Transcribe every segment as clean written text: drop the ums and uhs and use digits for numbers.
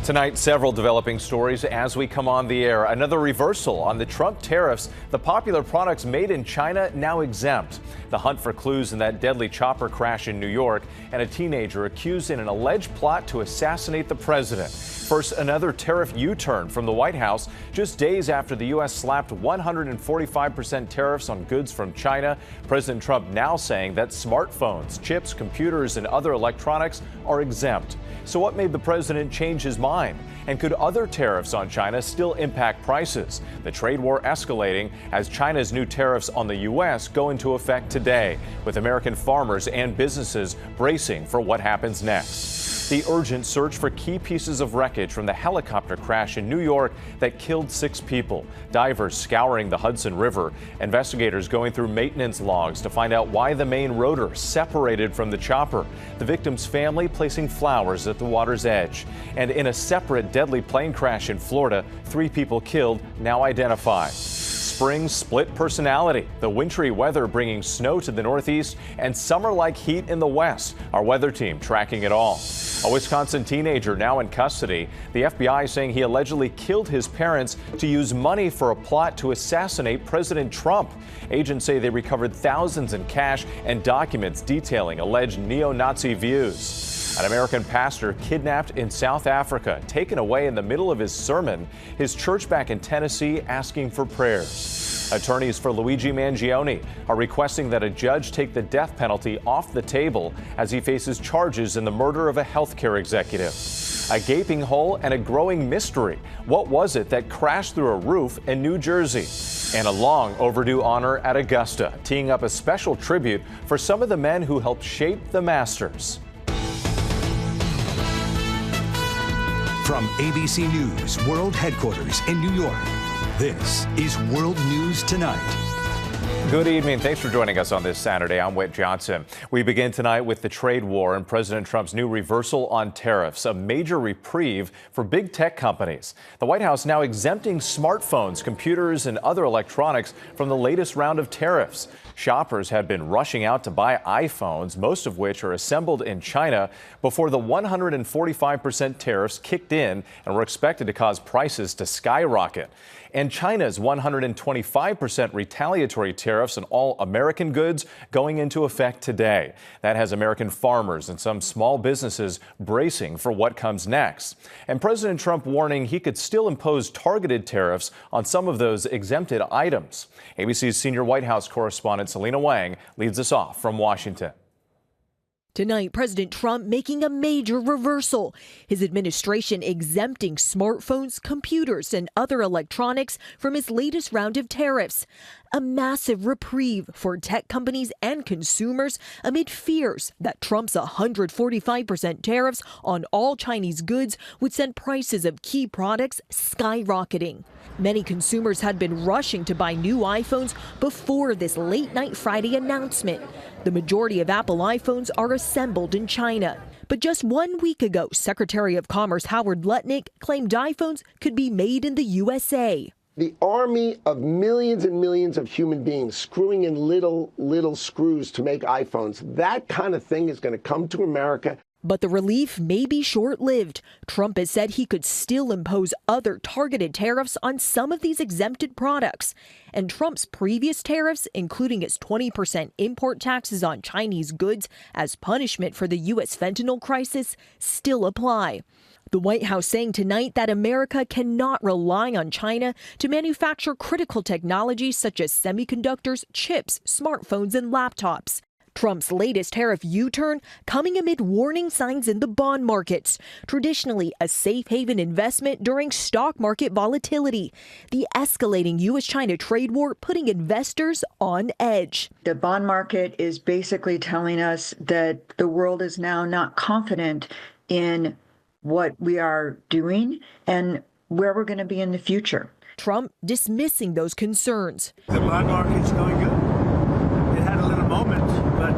Tonight, several developing stories as we come on the air. Another reversal on the Trump tariffs. The popular products made in China now exempt. The hunt for clues in that deadly chopper crash in New York, and a teenager accused in an alleged plot to assassinate the president. First, another tariff U-turn from the White House just days after the U.S. slapped 145% tariffs on goods from China. President Trump now saying that smartphones, chips, computers, and other electronics are exempt. So what made the president change his mind? And could other tariffs on China still impact prices? The trade war escalating as China's new tariffs on the U.S. go into effect today, with American farmers and businesses bracing for what happens next. The urgent search for key pieces of wreckage from the helicopter crash in New York that killed 6 people. Divers scouring the Hudson River. Investigators going through maintenance logs to find out why the main rotor separated from the chopper. The victim's family placing flowers at the water's edge. And in a separate deadly plane crash in Florida, 3 people killed, now identified. Spring's split personality. The wintry weather bringing snow to the northeast and summer-like heat in the west. Our weather team tracking it all. A Wisconsin teenager now in custody. The FBI saying he allegedly killed his parents to use money for a plot to assassinate President Trump. Agents say they recovered thousands in cash and documents detailing alleged neo-Nazi views. An American pastor kidnapped in South Africa, taken away in the middle of his sermon. His church back in Tennessee asking for prayers. Attorneys for Luigi Mangione are requesting that a judge take the death penalty off the table as he faces charges in the murder of a healthcare executive. A gaping hole and a growing mystery. What was it that crashed through a roof in New Jersey? And a long overdue honor at Augusta, teeing up a special tribute for some of the men who helped shape the Masters. From ABC News World Headquarters in New York, this is World News Tonight. Good evening. Thanks for joining us on this Saturday. I'm Whit Johnson. We begin tonight with the trade war and President Trump's new reversal on tariffs, a major reprieve for big tech companies. The White House now exempting smartphones, computers, and other electronics from the latest round of tariffs. Shoppers had been rushing out to buy iPhones, most of which are assembled in China, before the 145% tariffs kicked in and were expected to cause prices to skyrocket. And China's 125% retaliatory tariffs on all American goods going into effect today. That has American farmers and some small businesses bracing for what comes next. And President Trump warning he could still impose targeted tariffs on some of those exempted items. ABC's senior White House correspondent Selina Wang leads us off from Washington. Tonight, President Trump making a major reversal. His administration exempting smartphones, computers, and other electronics from his latest round of tariffs. A massive reprieve for tech companies and consumers amid fears that Trump's 145% tariffs on all Chinese goods would send prices of key products skyrocketing. Many consumers had been rushing to buy new iPhones before this late-night Friday announcement. The majority of Apple iPhones are assembled in China. But just 1 week ago, Secretary of Commerce Howard Lutnick claimed iPhones could be made in the USA. The army of millions and millions of human beings screwing in little screws to make iPhones, that kind of thing is going to come to America. But the relief may be short-lived. Trump has said he could still impose other targeted tariffs on some of these exempted products. And Trump's previous tariffs, including his 20% import taxes on Chinese goods as punishment for the U.S. fentanyl crisis, still apply. The White House saying tonight that America cannot rely on China to manufacture critical technologies such as semiconductors, chips, smartphones, and laptops. Trump's latest tariff U-turn coming amid warning signs in the bond markets, traditionally a safe haven investment during stock market volatility. The escalating U.S.-China trade war putting investors on edge. The bond market is basically telling us that the world is now not confident in what we are doing and where we're going to be in the future. Trump dismissing those concerns. The bond market's going good. It had a little moment, but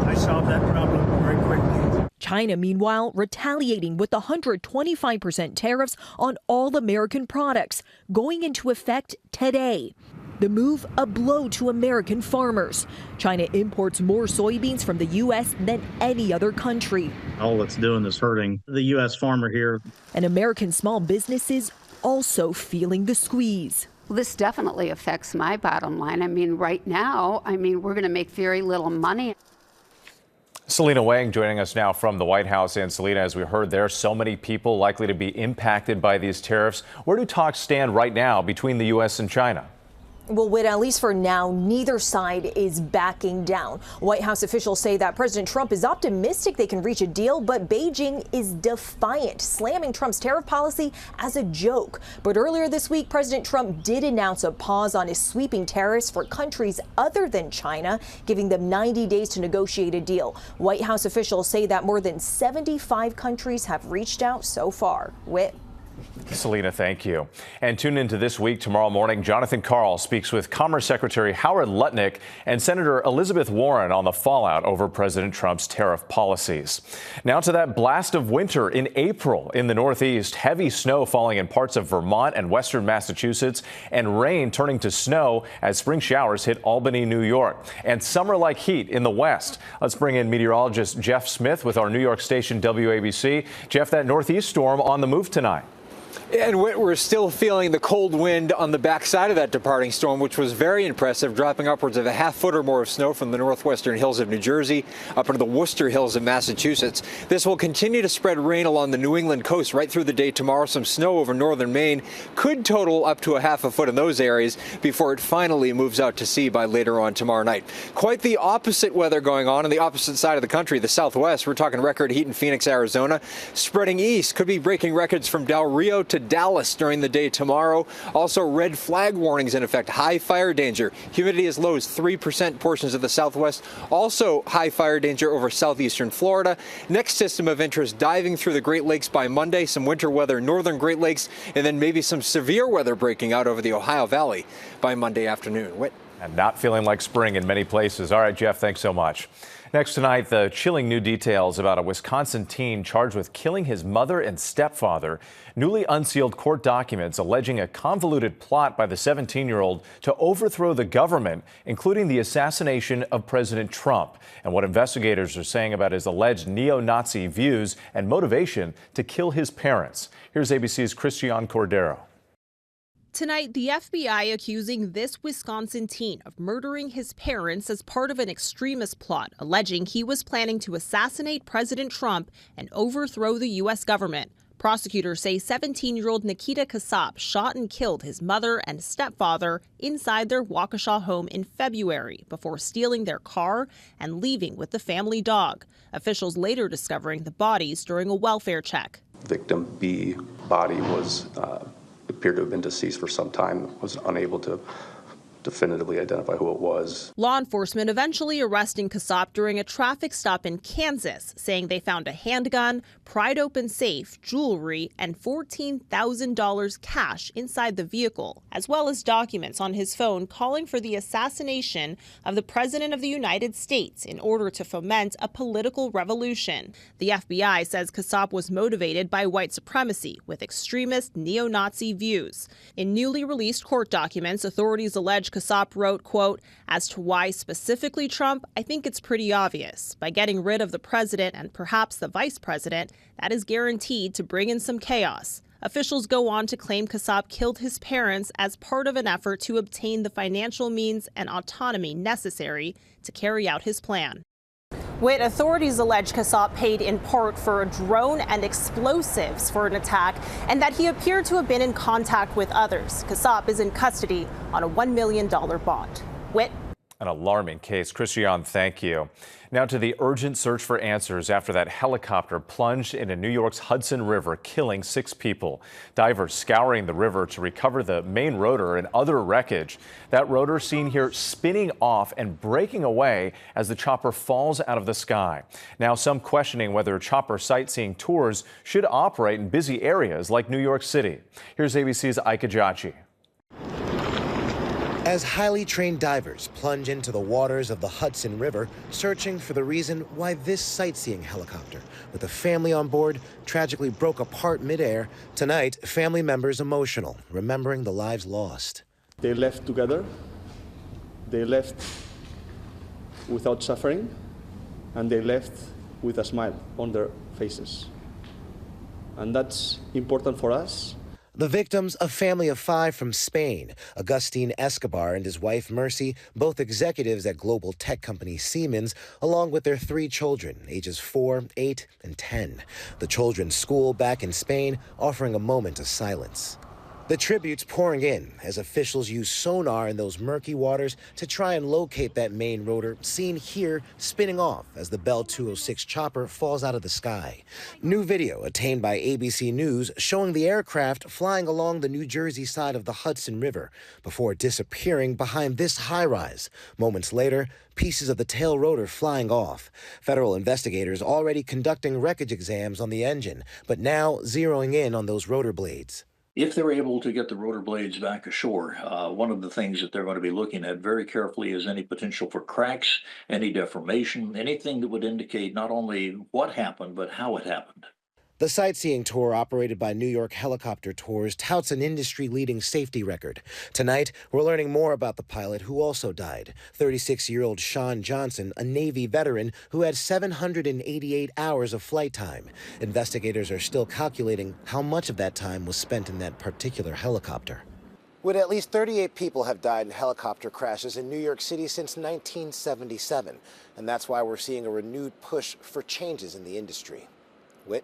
I solved that problem very quickly. China, meanwhile, retaliating with the 125% tariffs on all American products, going into effect today. The move, a blow to American farmers. China imports more soybeans from the U.S. than any other country. All it's doing is hurting the U.S. farmer here. And American small businesses also feeling the squeeze. Well, this definitely affects my bottom line. I mean, right now, we're going to make very little money. Selina Wang joining us now from the White House. And Selina, as we heard, there are so many people likely to be impacted by these tariffs. Where do talks stand right now between the U.S. and China? Well, Whit, at least for now, neither side is backing down. White House officials say that President Trump is optimistic they can reach a deal, but Beijing is defiant, slamming Trump's tariff policy as a joke. But earlier this week, President Trump did announce a pause on his sweeping tariffs for countries other than China, giving them 90 days to negotiate a deal. White House officials say that more than 75 countries have reached out so far. Whit. Selina, thank you. And tune into This Week tomorrow morning. Jonathan Karl speaks with Commerce Secretary Howard Lutnick and Senator Elizabeth Warren on the fallout over President Trump's tariff policies. Now to that blast of winter in April in the Northeast. Heavy snow falling in parts of Vermont and western Massachusetts, and rain turning to snow as spring showers hit Albany, New York. And summer-like heat in the west. Let's bring in meteorologist Jeff Smith with our New York station WABC. Jeff, that northeast storm on the move tonight. And we're still feeling the cold wind on the backside of that departing storm, which was very impressive, dropping upwards of a half foot or more of snow from the northwestern hills of New Jersey up into the Worcester Hills of Massachusetts. This will continue to spread rain along the New England coast right through the day tomorrow. Some snow over northern Maine could total up to a half a foot in those areas before it finally moves out to sea by later on tomorrow night. Quite the opposite weather going on the opposite side of the country, the southwest. We're talking record heat in Phoenix, Arizona. Spreading east, could be breaking records from Del Rio to Dallas during the day tomorrow. Also, red flag warnings in effect. High fire danger. Humidity as low as 3%. Portions of the southwest. Also, high fire danger over southeastern Florida. Next system of interest diving through the Great Lakes by Monday. Some winter weather, northern Great Lakes, and then maybe some severe weather breaking out over the Ohio Valley by Monday afternoon. And not feeling like spring in many places. All right, Jeff, thanks so much. Next tonight, the chilling new details about a Wisconsin teen charged with killing his mother and stepfather. Newly unsealed court documents alleging a convoluted plot by the 17-year-old to overthrow the government, including the assassination of President Trump, and what investigators are saying about his alleged neo-Nazi views and motivation to kill his parents. Here's ABC's Christian Cordero. Tonight, the FBI accusing this Wisconsin teen of murdering his parents as part of an extremist plot, alleging he was planning to assassinate President Trump and overthrow the U.S. government. Prosecutors say 17-year-old Nikita Kasap shot and killed his mother and stepfather inside their Waukesha home in February before stealing their car and leaving with the family dog. Officials later discovering the bodies during a welfare check. Victim B body was appeared to have been deceased for some time, was unable to definitively identify who it was. Law enforcement eventually arresting Kasap during a traffic stop in Kansas, saying they found a handgun, pried open safe, jewelry, and $14,000 cash inside the vehicle, as well as documents on his phone calling for the assassination of the President of the United States in order to foment a political revolution. The FBI says Kasap was motivated by white supremacy with extremist neo-Nazi views. In newly released court documents, authorities allege Kasap wrote, quote, "As to why specifically Trump, I think it's pretty obvious. By getting rid of the president and perhaps the vice president, that is guaranteed to bring in some chaos." Officials go on to claim Kasap killed his parents as part of an effort to obtain the financial means and autonomy necessary to carry out his plan. Whit, authorities allege Kasap paid in part for a drone and explosives for an attack, and that he appeared to have been in contact with others. Kasap is in custody on a $1 million bond. Whit. An alarming case. Christian, thank you. Now to the urgent search for answers after that helicopter plunged into New York's Hudson River, killing 6 people. Divers scouring the river to recover the main rotor and other wreckage. That rotor seen here spinning off and breaking away as the chopper falls out of the sky. Now some questioning whether chopper sightseeing tours should operate in busy areas like New York City. Here's ABC's Ike Ejiochi. As highly trained divers plunge into the waters of the Hudson River, searching for the reason why this sightseeing helicopter, with a family on board, tragically broke apart midair, tonight, family members emotional, remembering the lives lost. They left together They left without suffering, and they left with a smile on their faces. And that's important for us. The victims, a family of 5 from Spain, Agustin Escobar and his wife Mercy, both executives at global tech company Siemens, along with their 3 children, ages 4, 8, and 10. The children's school back in Spain offering a moment of silence. The tributes pouring in as officials use sonar in those murky waters to try and locate that main rotor, seen here spinning off as the Bell 206 chopper falls out of the sky. New video attained by ABC News showing the aircraft flying along the New Jersey side of the Hudson River before disappearing behind this high-rise. Moments later, pieces of the tail rotor flying off. Federal investigators already conducting wreckage exams on the engine, but now zeroing in on those rotor blades. If they're able to get the rotor blades back ashore, one of the things that they're going to be looking at very carefully is any potential for cracks, any deformation, anything that would indicate not only what happened, but how it happened. The sightseeing tour operated by New York Helicopter Tours touts an industry-leading safety record. Tonight, we're learning more about the pilot who also died, 36-year-old Sean Johnson, a Navy veteran who had 788 hours of flight time. Investigators are still calculating how much of that time was spent in that particular helicopter. Would at least 38 people have died in helicopter crashes in New York City since 1977, and that's why we're seeing a renewed push for changes in the industry. Whit?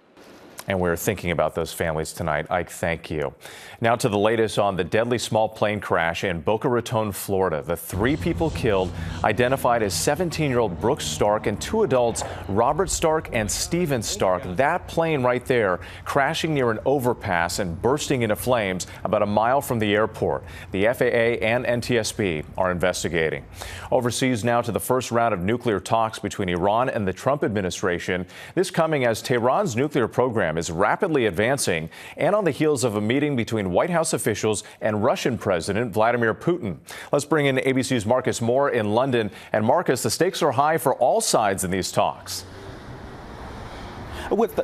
And we're thinking about those families tonight. Ike, thank you. Now to the latest on the deadly small plane crash in Boca Raton, Florida. The 3 people killed, identified as 17-year-old Brooks Stark and 2 adults, Robert Stark and Steven Stark. That plane right there crashing near an overpass and bursting into flames about a mile from the airport. The FAA and NTSB are investigating. Overseas now to the first round of nuclear talks between Iran and the Trump administration. This coming as Tehran's nuclear program is rapidly advancing and on the heels of a meeting between White House officials and Russian President Vladimir Putin. Let's bring in ABC's Marcus Moore in London. And Marcus, the stakes are high for all sides in these talks.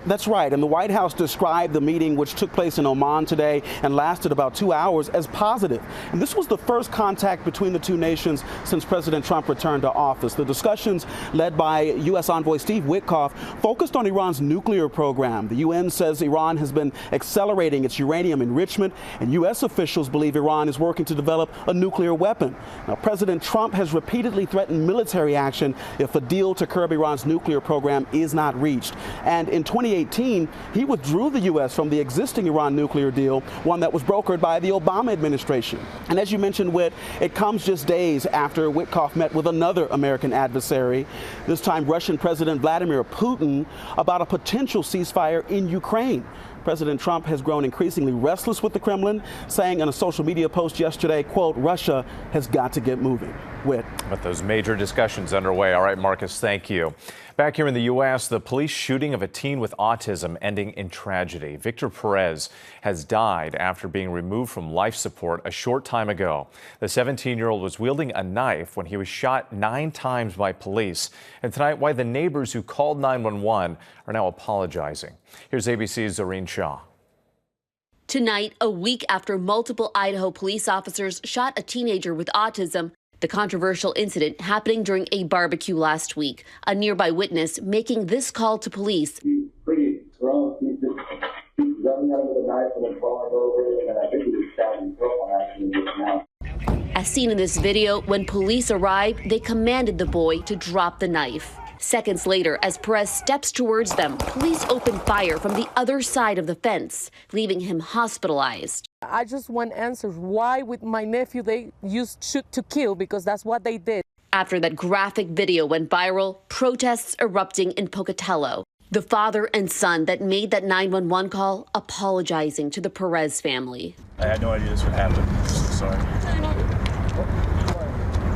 That's right. And the White House described the meeting, which took place in Oman today and lasted about 2 hours, as positive. And this was the first contact between the two nations since President Trump returned to office. The discussions, led by U.S. Envoy Steve Witkoff, focused on Iran's nuclear program. The UN says Iran has been accelerating its uranium enrichment, and U.S. officials believe Iran is working to develop a nuclear weapon. Now, President Trump has repeatedly threatened military action if a deal to curb Iran's nuclear program is not reached. And in 2018, he withdrew the U.S. from the existing Iran nuclear deal, one that was brokered by the Obama administration. And as you mentioned, Whit, it comes just days after Witkoff met with another American adversary, this time Russian President Vladimir Putin, about a potential ceasefire in Ukraine. President Trump has grown increasingly restless with the Kremlin, saying in a social media post yesterday, quote, Russia has got to get moving. Whit. But those major discussions underway. All right, Marcus, thank you. Back here in the U.S., the police shooting of a teen with autism ending in tragedy. Victor Perez has died after being removed from life support a short time ago. The 17-year-old was wielding a knife when he was shot 9 times by police. And tonight, why the neighbors who called 911 are now apologizing. Here's ABC's Zareen Shah. Tonight, a week after multiple Idaho police officers shot a teenager with autism, the controversial incident happening during a barbecue last week. A nearby witness making this call to police. Pretty gross. He's just running out with a knife and then falling over, and I think he was stabbing himself on accident just now. As seen in this video, when police arrived, they commanded the boy to drop the knife. Seconds later, as Perez steps towards them, police open fire from the other side of the fence, leaving him hospitalized. I just want answers. Why with my nephew they used shoot to kill, because that's what they did. After that graphic video went viral, protests erupting in Pocatello. The father and son that made that 911 call apologizing to the Perez family. I had no idea this would happen. I'm so sorry.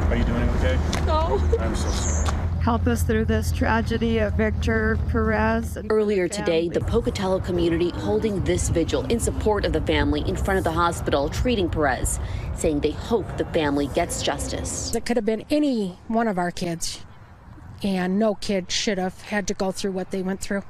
Are you doing okay? No. I'm so sorry. Help us through this tragedy of Victor Perez. Earlier today, the Pocatello community holding this vigil in support of the family in front of the hospital treating Perez, saying they hope the family gets justice. It could have been any one of our kids, and no kid should have had to go through what they went through.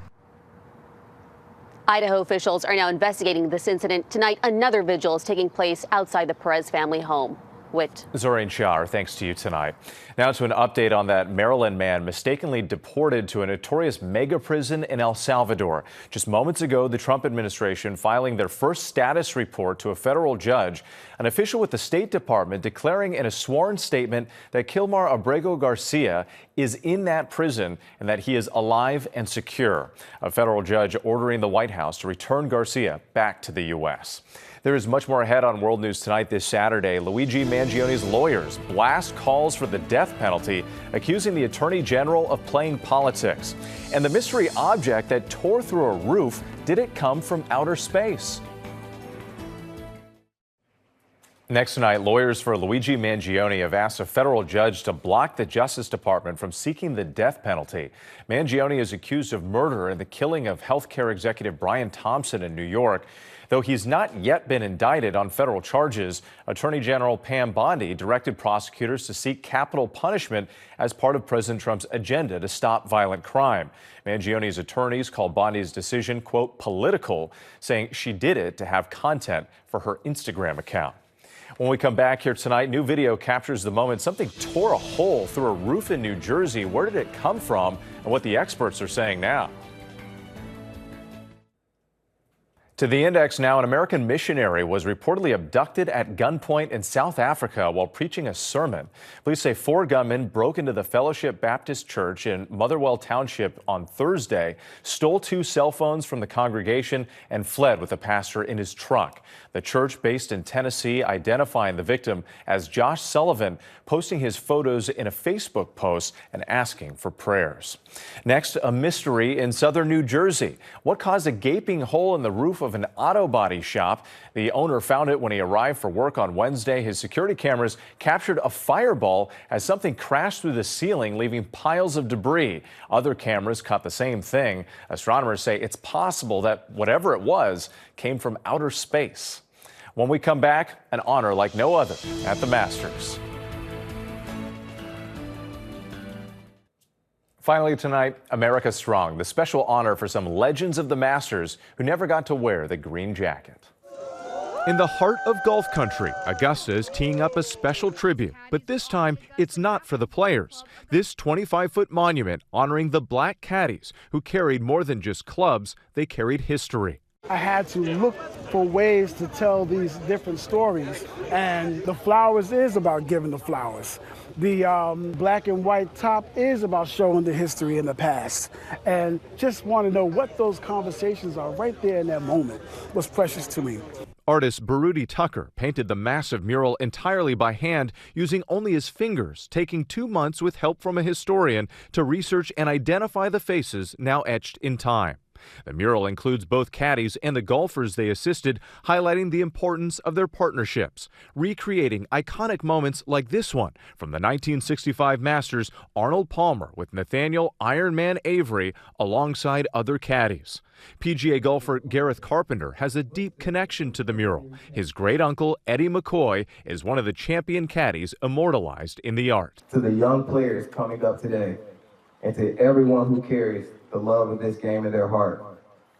Idaho officials are now investigating this incident. Tonight, another vigil is taking place outside the Perez family home. Zorin Shah, thanks to you tonight. Now to an update on that Maryland man mistakenly deported to a notorious mega prison in El Salvador. Just moments ago, the Trump administration filing their first status report to a federal judge, an official with the State Department declaring in a sworn statement that Kilmar Abrego Garcia is in that prison and that he is alive and secure. A federal judge ordering the White House to return Garcia back to the U.S. There is much more ahead on World News Tonight this Saturday. Luigi Mangione's lawyers blast calls for the death penalty, accusing the Attorney General of playing politics. And the mystery object that tore through a roof, did it come from outer space? Next tonight, lawyers for Luigi Mangione have asked a federal judge to block the Justice Department from seeking the death penalty. Mangione is accused of murder in the killing of healthcare executive Brian Thompson in New York. Though he's not yet been indicted on federal charges, Attorney General Pam Bondi directed prosecutors to seek capital punishment as part of President Trump's agenda to stop violent crime. Mangione's attorneys called Bondi's decision, quote, political, saying she did it to have content for her Instagram account. When we come back here tonight, new video captures the moment something tore a hole through a roof in New Jersey. Where did it come from and what the experts are saying now? To the index now, an American missionary was reportedly abducted at gunpoint in South Africa while preaching a sermon. Police say 4 gunmen broke into the Fellowship Baptist Church in Motherwell Township on Thursday, stole 2 cell phones from the congregation, and fled with the pastor in his truck. The church, based in Tennessee, identifying the victim as Josh Sullivan, posting his photos in a Facebook post and asking for prayers. Next, a mystery in southern New Jersey. What caused a gaping hole in the roof of an auto body shop? The owner found it when he arrived for work on Wednesday. His security cameras captured a fireball as something crashed through the ceiling, leaving piles of debris. Other cameras caught the same thing. Astronomers say it's possible that whatever it was came from outer space. When we come back, an honor like no other at the Masters. Finally tonight, America Strong, the special honor for some legends of the Masters who never got to wear the green jacket. In the heart of golf country, Augusta is teeing up a special tribute, but this time it's not for the players. This 25-foot monument honoring the black caddies who carried more than just clubs, they carried history. I had to look for ways to tell these different stories, and the flowers is about giving the flowers. The black and white top is about showing the history in the past, and just want to know what those conversations are right there in that moment was precious to me. Artist Baruti Tucker painted the massive mural entirely by hand using only his fingers, taking 2 months with help from a historian to research and identify the faces now etched in time. The mural includes both caddies and the golfers they assisted, highlighting the importance of their partnerships, recreating iconic moments like this one from the 1965 Masters, Arnold Palmer with Nathaniel Ironman Avery alongside other caddies. PGA golfer Gareth Carpenter has a deep connection to the mural. His great-uncle, Eddie McCoy, is one of the champion caddies immortalized in the art. To the young players coming up today, and to everyone who carries the love of this game in their heart,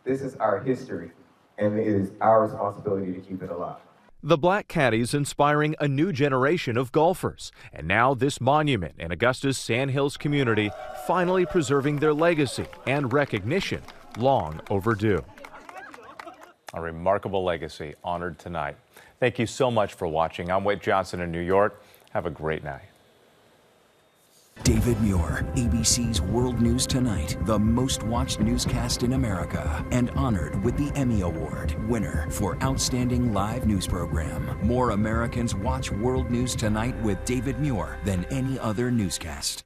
this is our history, and it is our responsibility to keep it alive. The black caddies inspiring a new generation of golfers, and now this monument in Augusta's Sand Hills community finally preserving their legacy and recognition long overdue. A remarkable legacy honored tonight. Thank you so much for watching. I'm Wade Johnson in New York. Have a great night. David Muir, ABC's World News Tonight, the most watched newscast in America, and honored with the Emmy Award, winner for Outstanding Live News Program. More Americans watch World News Tonight with David Muir than any other newscast.